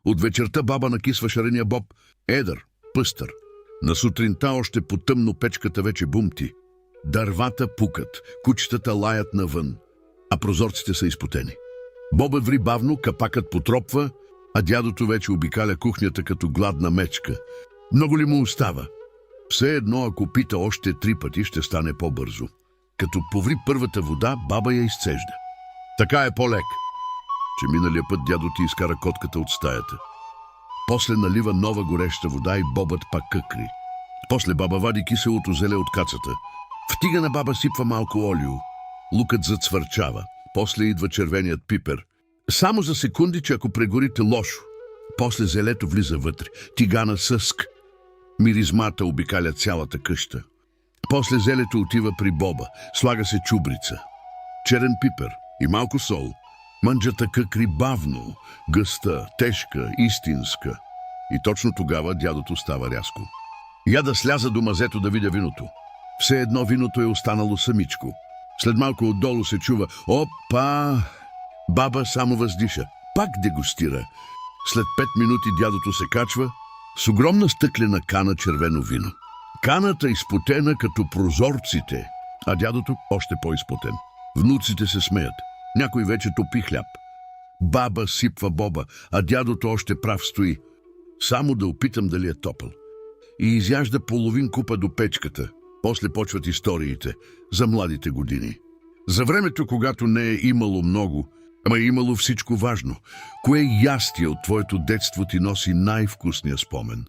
От вечерта баба накисва шарения боб, едър, пъстър. На сутринта още по тъмно печката вече бумти. Дървата пукат, кучетата лаят навън, а прозорците са изпотени. Бобът ври бавно, капакът потропва, а дядото вече обикаля кухнята като гладна мечка. Много ли му остава? Все едно, ако пита още 3 пъти, ще стане по-бързо. Като поври първата вода, баба я изцежда. Така е по-лек, че миналия път дядо ти изкара котката от стаята. После налива нова гореща вода и бобът пак къкри. После баба вади киселото зеле от кацата. В тигана баба сипва малко олио. Лукът зацвърчава. После идва червеният пипер. Само за секунди, че ако прегорите лошо. После зелето влиза вътре. Тигана съск. Миризмата обикаля цялата къща. После зелето отива при боба. Слага се чубрица. Черен пипер и малко сол. Мънджата къкри бавно, гъста, тежка, истинска. И точно тогава дядото става рязко. Я да сляза до мазето да видя виното. Все едно виното е останало самичко. След малко отдолу се чува «Опа!» Баба само въздиша. Пак дегустира. След 5 минути дядото се качва с огромна стъклена кана червено вино. Каната изпотена като прозорците, а дядото още по-изпотен. Внуците се смеят. Някой вече топи хляб. Баба сипва боба, а дядото още прав стои. Само да опитам дали е топъл. И изяжда половин купа до печката. После почват историите за младите години. За времето, когато не е имало много, ама е имало всичко важно. Кое ястие от твоето детство ти носи най-вкусния спомен?